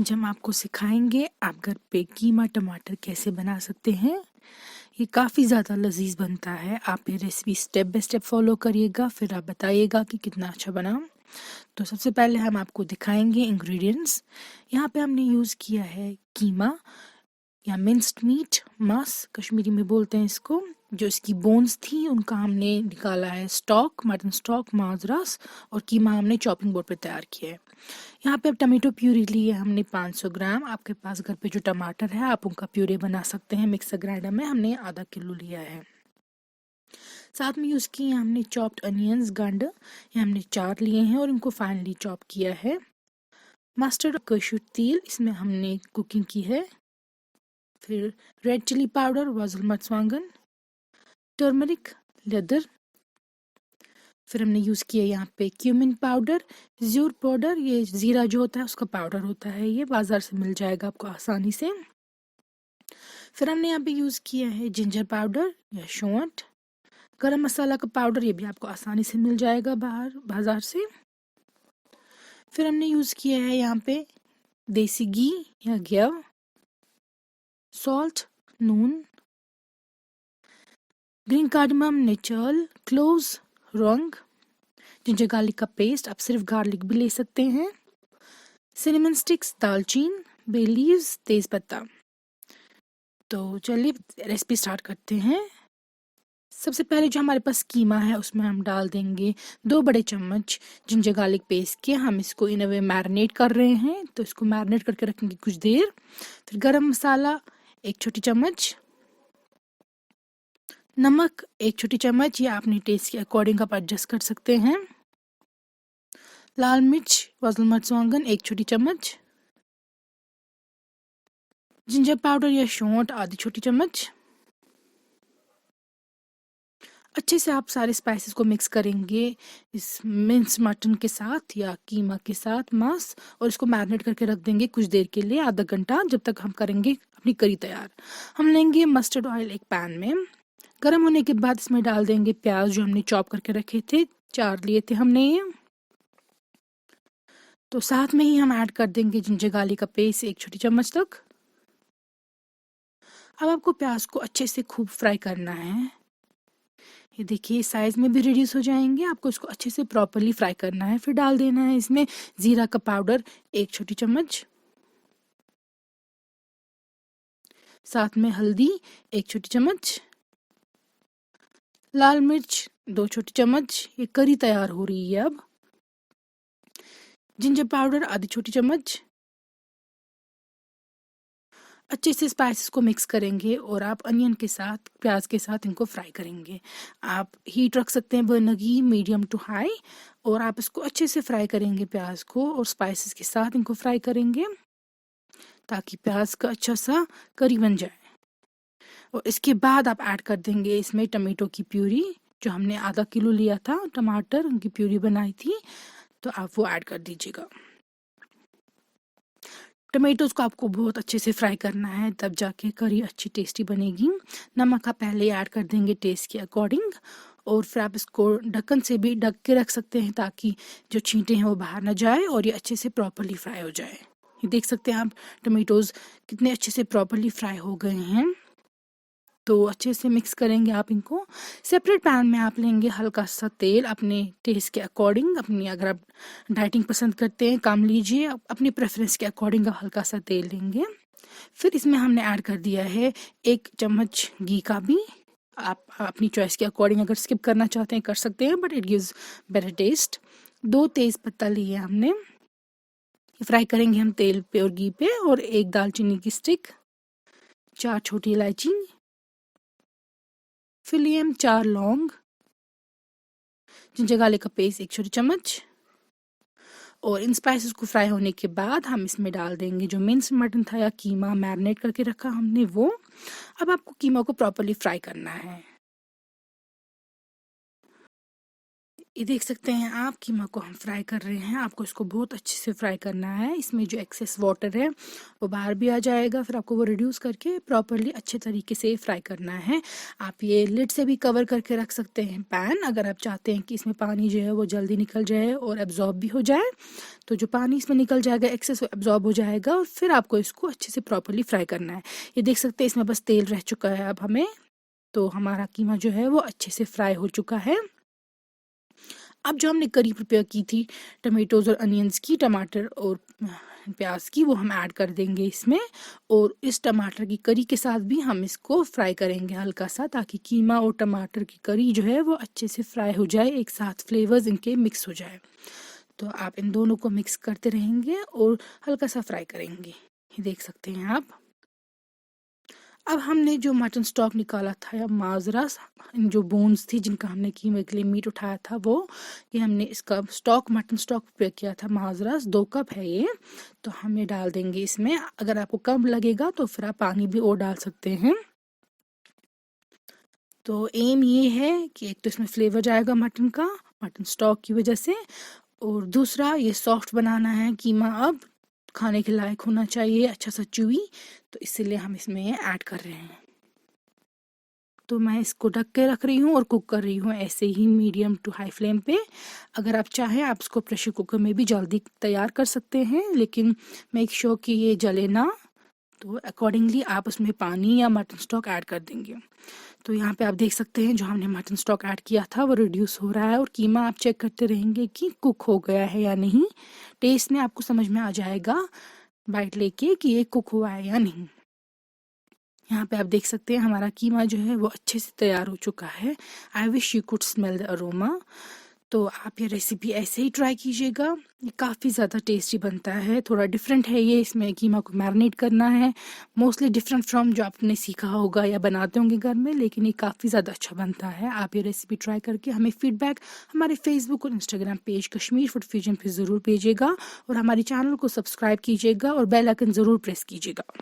आज हम आपको सिखाएंगे आप घर पे कीमा टमाटर कैसे बना सकते हैं। ये काफ़ी ज़्यादा लजीज बनता है। आप ये recipe step by step follow करिएगा, फिर आप बताइएगा कि कितना अच्छा बना। तो सबसे पहले हम आपको दिखाएंगे इंग्रेडिएंट्स। यहाँ पे हमने यूज़ किया है कीमा या मिंस्ड मीट, मांस कश्मीरी में बोलते हैं इसको। जो इसकी बोन्स थी उनका हमने निकाला है स्टॉक, मटन स्टॉक, मांस रस, और कीमा हमने चॉपिंग बोर्ड पे तैयार किया है। यहाँ पे अब टमाटो प्यूरी ली है हमने 500 ग्राम। आपके पास घर पे जो टमाटर है आप उनका प्यूरी बना सकते हैं। मिक्सर ग्राइंडर में हमने आधा किलो लिया है। साथ में यूज़ किए हमने चॉप्ड अनियंस, गांडर, ये हमने 4 लिए हैं और इनको फाइनली चॉप किया है। मस्टर्ड और कसूर तेल इसमें हमने कुकिंग की है। फिर रेड चिली पाउडर, वाजुल मर्चवांगन, टर्मरिक, लेदर। फिर हमने यूज़ किया यहाँ पे क्यूमिन पाउडर, ज़ीर पाउडर, ये ज़ीरा जो होता है उसका पाउडर होता है, ये बाज़ार से मिल जाएगा आपको आसानी से। फिर हमने यहाँ पे यूज़ किया है जिंजर पाउडर या शौंठ, गरम मसाला का पाउडर, ये भी आपको आसानी से मिल जाएगा बाज़ार से। फिर हमने यूज़ किया है यहाँ पे देसी घी या घिव, सॉल्ट, नून, ग्रीन कार्डमम, नेचल, क्लोव्स, लौंग, जिंजर गार्लिक का पेस्ट, आप सिर्फ गार्लिक भी ले सकते हैं, सिनेमन स्टिक्स, दालचीन, बे लीव्स, तेज पत्ता। तो चलिए रेसिपी स्टार्ट करते हैं। सबसे पहले जो हमारे पास कीमा है उसमें हम डाल देंगे 2 बड़े चम्मच जिंजर गार्लिक पेस्ट के। हम इसको इन अ वे मैरिनेट कर रहे हैं, तो इसको मैरिनेट करके रखेंगे कुछ देर। फिर गरम मसाला 1 छोटी चम्मच, नमक 1 छोटी चम्मच, या अपने टेस्ट के अकॉर्डिंग आप एडजस्ट कर सकते हैं, लाल मिर्च, वाजुल मर्चवांगन 1 छोटी चम्मच, जिंजर पाउडर या शौंठ आधी छोटी चम्मच। अच्छे से आप सारे स्पाइसेस को मिक्स करेंगे इस मिंस मटन के साथ या कीमा के साथ, मांस, और इसको मैरिनेट करके रख देंगे कुछ देर के लिए, आधा घंटा, जब तक हम करेंगे अपनी करी तैयार। हम लेंगे मस्टर्ड ऑयल एक पैन में, गर्म होने के बाद इसमें डाल देंगे प्याज जो हमने चॉप करके रखे थे, 4 लिए थे हमने ये। तो साथ में ही हम ऐड कर देंगे जिंजर गार्लिक का पेस्ट 1 छोटी चम्मच तक। अब आपको प्याज को अच्छे से खूब फ्राई करना है। ये देखिए साइज में भी रिड्यूस हो जाएंगे, आपको इसको अच्छे से प्रॉपरली फ्राई करना है। फिर डाल देना है इसमें जीरा का पाउडर 1 छोटी चम्मच, साथ में हल्दी 1 छोटी चम्मच, लाल मिर्च 2 छोटी चम्मच, ये करी तैयार हो रही है अब, जिंजर पाउडर आधी छोटी चम्मच। अच्छे से स्पाइसेस को मिक्स करेंगे और आप अनियन के साथ, प्याज के साथ इनको फ्राई करेंगे। आप हीट रख सकते हैं बर्नर की मीडियम टू हाई, और आप इसको अच्छे से फ्राई करेंगे प्याज को, और स्पाइसेस के साथ इनको फ्राई करेंगे ताकि प्याज का अच्छा सा करी बन जाए। और इसके बाद आप ऐड कर देंगे इसमें टमाटो की प्यूरी, जो हमने आधा किलो लिया था टमाटर, उनकी प्यूरी बनाई थी, तो आप वो ऐड कर दीजिएगा। टमेटोज़ को आपको बहुत अच्छे से फ्राई करना है, तब जाके करी अच्छी टेस्टी बनेगी। नमक आप पहले ऐड कर देंगे टेस्ट के अकॉर्डिंग, और फिर आप इसको ढक्कन से भी ढक के रख सकते हैं ताकि जो छींटे हैं वो बाहर ना जाए और ये अच्छे से प्रॉपरली फ्राई हो जाए। ये देख सकते हैं आप टमेटोज़ कितने अच्छे से प्रॉपरली फ्राई हो गए हैं। तो अच्छे से मिक्स करेंगे आप इनको। सेपरेट पैन में आप लेंगे हल्का सा तेल अपने टेस्ट के अकॉर्डिंग, अपनी, अगर आप डाइटिंग पसंद करते हैं कम लीजिए, अपनी प्रेफरेंस के अकॉर्डिंग आप हल्का सा तेल लेंगे। फिर इसमें हमने ऐड कर दिया है 1 चम्मच घी का भी। आप अपनी चॉइस के अकॉर्डिंग अगर स्किप करना चाहते हैं कर सकते हैं, but it gives better taste. 2 तेज पत्ता लिए हमने, फ्राई करेंगे हम तेल पे और घी पे, और 1 दालचीनी की स्टिक, 4 छोटी इलायची, फिर लिए हम 4 लौंग, जिंजर गार्लिक का पेस्ट 1 छोटी चम्मच। और इन स्पाइसेस को फ्राई होने के बाद हम इसमें डाल देंगे जो मिंस मटन था या कीमा मैरिनेट करके रखा हमने वो। अब आपको कीमा को प्रॉपरली फ्राई करना है। ये देख सकते हैं आप, कीमा को हम फ्राई कर रहे हैं। आपको इसको बहुत अच्छे से फ्राई करना है। इसमें जो एक्सेस वाटर है वो बाहर भी आ जाएगा, फिर आपको वो रिड्यूस करके प्रॉपरली अच्छे तरीके से फ्राई करना है। आप ये लिड से भी कवर करके रख सकते हैं पैन, अगर आप चाहते हैं कि इसमें पानी जो है वो जल्दी निकल जाए और एब्जॉर्ब भी हो जाए। तो जो पानी इसमें निकल जाएगा एक्सेस, वो एब्जॉर्ब हो जाएगा और फिर आपको इसको अच्छे से प्रॉपरली फ्राई करना है। ये देख सकते हैं इसमें बस तेल रह चुका है अब हमें। तो हमारा कीमा जो है वो अच्छे से फ्राई हो चुका है। अब जो हमने करी प्रिपेयर की थी टमेटोज़ और अनियंस की, टमाटर और प्याज की, वो हम ऐड कर देंगे इसमें। और इस टमाटर की करी के साथ भी हम इसको फ्राई करेंगे हल्का सा, ताकि कीमा और टमाटर की करी जो है वो अच्छे से फ्राई हो जाए, एक साथ फ्लेवर्स इनके मिक्स हो जाए। तो आप इन दोनों को मिक्स करते रहेंगे और हल्का सा फ्राई करेंगे। ये देख सकते हैं आप। अब हमने जो मटन स्टॉक निकाला था या माजरा, जो बोन्स थी जिनका हमने कीमे के लिए मीट उठाया था, वो ये हमने इसका स्टॉक, मटन स्टॉक प्रिपेयर किया था माजरा, 2 कप है ये। तो हम ये डाल देंगे इसमें। अगर आपको कम लगेगा तो फिर आप पानी भी और डाल सकते हैं। तो एम ये है कि एक तो इसमें फ्लेवर जाएगा मटन का, मटन स्टॉक की वजह से, और दूसरा ये सॉफ्ट बनाना है कीमा, अब खाने के लायक होना चाहिए, अच्छा सा च्यूई। तो इसीलिए हम इसमें ये ऐड कर रहे हैं। तो मैं इसको ढक के रख रही हूँ और कुक कर रही हूँ ऐसे ही मीडियम टू हाई फ्लेम पे। अगर आप चाहें आप इसको प्रेशर कुकर में भी जल्दी तैयार कर सकते हैं, लेकिन मेक श्योर कि ये जले ना। तो अकॉर्डिंगली आप उसमें पानी या मटन स्टॉक ऐड कर देंगे। तो यहाँ पे आप देख सकते हैं जो हमने मटन स्टॉक ऐड किया था वो रिड्यूस हो रहा है, और कीमा आप चेक करते रहेंगे कि कुक हो गया है या नहीं। टेस्ट में आपको समझ में आ जाएगा बाइट लेके कि ये कुक हुआ है या नहीं। यहाँ पे आप देख सकते हैं हमारा कीमा जो है वो अच्छे से तैयार हो चुका है। I wish you could smell the aroma. तो आप ये रेसिपी ऐसे ही ट्राई कीजिएगा, ये काफ़ी ज़्यादा टेस्टी बनता है। थोड़ा डिफरेंट है ये, इसमें कीमा को मैरिनेट करना है, मोस्टली डिफरेंट फ्रॉम जो आपने सीखा होगा या बनाते होंगे घर में, लेकिन ये काफ़ी ज़्यादा अच्छा बनता है। आप ये रेसिपी ट्राई करके हमें फीडबैक हमारे फेसबुक और Instagram page Kashmir food fusion पे ज़रूर भेजिएगा, और हमारे चैनल को सब्सक्राइब कीजिएगा और बेल आइकन ज़रूर प्रेस कीजिएगा।